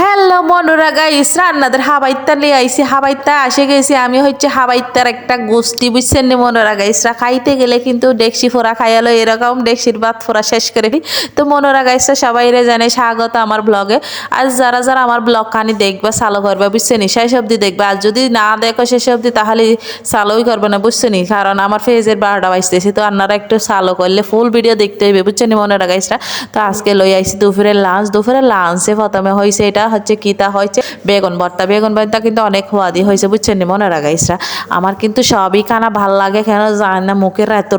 Hello বন্ধুরা guys রান্নাদের হাবাইত্যা নিয়ে আইসি হাবাইত্যা আসে গেছি আমি হচ্ছে হাবাইত্যার একটা গোষ্ঠী বুঝছেন নি মনোরা গাইসরা খাইতে গেলে কিন্তু ডেকসি ফোড়া খাইয়ালো এরকম ডেকসির ভাত ফোড়া শেষ করে দিই তো মনোরা গাইসরা সবাইরে জানে স্বাগত আমার ব্লগে আজ যারা যারা আমার ব্লগ খানি দেখবা চালু করবে বুঝছেনি শেষ অবধি দেখবে আর যদি না দেখো শেষ অবধি তাহলে চালুই করবে না বুঝছেনি কারণ আমার ফেজের 12টা বাজতেছি তো আপনারা একটু চালু করলে ফুল ভিডিও দেখতে হইবে বুঝছেনি মনোরা গাইসরা তো আজকে লই আইসি দুপুরের লাঞ্চে প্রথমে হয়েছে এটা হচ্ছে কিতা হয়েছে বেগুন ভর্তা কিন্তু অনেক সোয়াদি হয়েছে বুঝছেন নি মনে রাখাইসরা আমার কিন্তু সবই খানা ভাল লাগে কেন জানি না মুখের এত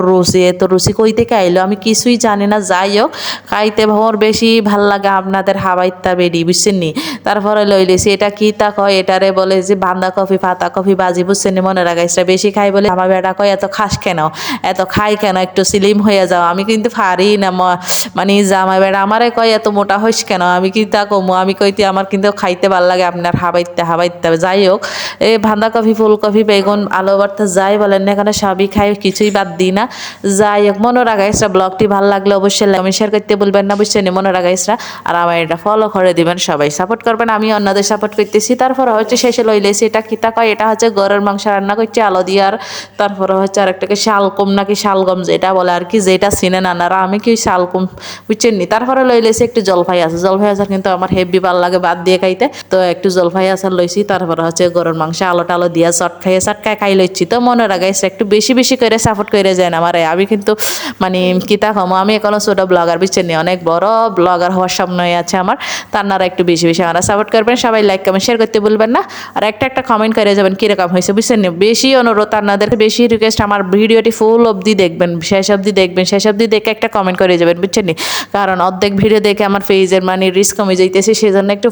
রুচি কই থেকে আইলো আমি কিছুই জানি না যাই হোক খাইতে ভোর বেশি ভাল লাগে আপনাদের হাবাইত্যা বেডি বুঝছেন নি তারপরে লইলেছি এটা কিতা কয় এটারে বলে যে বাঁধাকপি পাতাকপি বাজি বুঝছেন নি মনে রাখাইসরা বেশি খাই বলে আমার বেটা কয় এত খাস কেন এত খাই কেন একটু স্লিম হয়ে যাও আমি কিন্তু পারি না মানে জামাই বেটা আমারে কয় এত মোটা হইস কেন আমি কিতা কমু আমি কইতে আমার কিন্তু খাইতে ভাল লাগে আপনার হাবাইতে যাই হোক এই বাঁধাকপি ফুলকপি বেগুন আলু ভর্তা যাই বলেন না এখানে সবই খাই কিছুই বাদ দিই না যাই হোক মনে রাখাইসরা ব্লগটি ভালো লাগলে অবশ্যই আমি শেয়ার করতে বলবেন না বুঝছেন মনে রাখাইসরা আর আমার এটা ফলো করে দিবেন সবাই সাপোর্ট করবেন আমি অন্যদের সাপোর্ট করতেছি তারপরে হচ্ছে শেষে লইলেছি এটা কিতা কয় এটা হচ্ছে গরুর মাংস রান্না করছে আলো দিয়ে আর তারপরে হচ্ছে আরেকটাকে শালকম নাকি শালগম যেটা বলে আর কি যেটা চিনেন আনারা আমি কি শালকম বুঝছেন নি তারপরে লইলেছি একটু জলফাই আচার কিন্তু আমার হেভি ভালো লাগে বাদ দিয়ে খাইতে তো একটু জলফাই আচার লইছি তারপরে হচ্ছে গরুর মাংস আলো টালো দিয়া চটকায় খাই লইছি তো মনে রাখাইছে একটু বেশি বেশি করে সাপোর্ট করে যায় না আমার আমি কিন্তু মানে কিতা খামো আমি এখনো ছোট ব্লগার বুঝছেন নি অনেক বড় ব্লগার হওয়ার স্বপ্ন আছে আমার তার একটু বেশি বেশি আমরা সাপোর্ট করবেন সবাই লাইক কমেন্ট শেয়ার করতে বলবেন না আর একটা কমেন্ট করে যাবেন কিরকম হয়েছে বুঝছেন নি বেশি অনুরোধ আপনাদের বেশি রিকোয়েস্ট আমার ভিডিওটি ফুল অবধি দেখবেন শেষ অবধি দেখে একটা কমেন্ট করে যাবেন বুঝছেন নি কারণ অর্ধেক ভিডিও দেখে আমার পেজের মানে রিস্ক কমে যাইতেছে সেজন্য একটু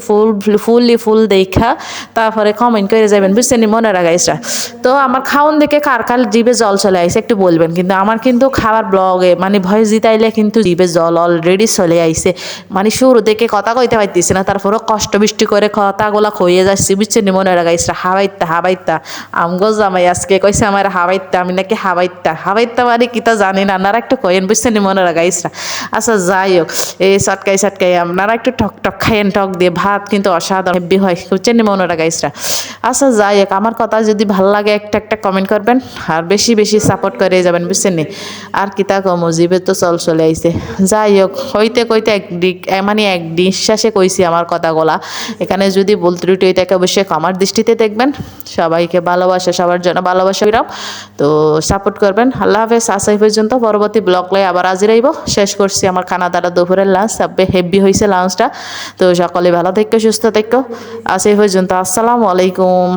ফুল দেখা তারপরে কমেন্ট করে যাবেন বুঝছেন মনে রাখাইসরা তো আমার খাওন দেখে কার জিভে জল চলে আইসে একটু বলবেন কিন্তু আমার কিন্তু খাবার ব্লগে মানে ভয়েস দিতাইলে কিন্তু জিভে জল অলরেডি চলে আইসে মানে শুরু দেখে কথা কইতে পারতেছি না তারপরেও কষ্ট বৃষ্টি করে কথাগুলা খইয়ে যাচ্ছি বুঝছেন মনে রাখাইসরা হাবাইত্যা আমগো জামাই আজকে কইছে আমার হাবাইত্যা আমি নাকি হাবাইত্যা মানে কিতা জানি না আপনারা একটু কইেন বুঝছেন মনে রাখাইসরা আচ্ছা যাই হোক এই চটকাই আপনারা একটু টক খাইয়েন টক দিয়ে ভাত কিন্তু অসাধারণ হেব্বি হয় বুঝছেন মনে রাখাইসরা আচ্ছা যাই হোক আমার কথা যদি ভালো লাগে একটা কমেন্ট করবেন আর বেশি বেশি সাপোর্ট করে যাবেন বুঝছেন নি আর কিতা কম জিবে তো চলে আইছে যাই হোক কইতে এক নিঃশ্বাসে কইছি আমার কথাগুলা এখানে যদি ভুল ত্রুটি হয়ে থাকে অবশ্যই আমার দৃষ্টিতে দেখবেন সবাইকে ভালোবাসা সবার জন্য ভালোবাসা বিরাম তো সাপোর্ট করবেন আল্লাহ হাফেজ আসা পর্যন্ত পরবর্তী ব্লগ লাই আবার হাজির হইব শেষ করছি আমার খানা দাঁড়া দুপুরের লাঞ্চ হেভি হয়েছে লাঞ্চটা তো সকলে ভালো থেকো সুস্থ থেকো আসে পর্যন্ত আসসালামু আলাইকুম।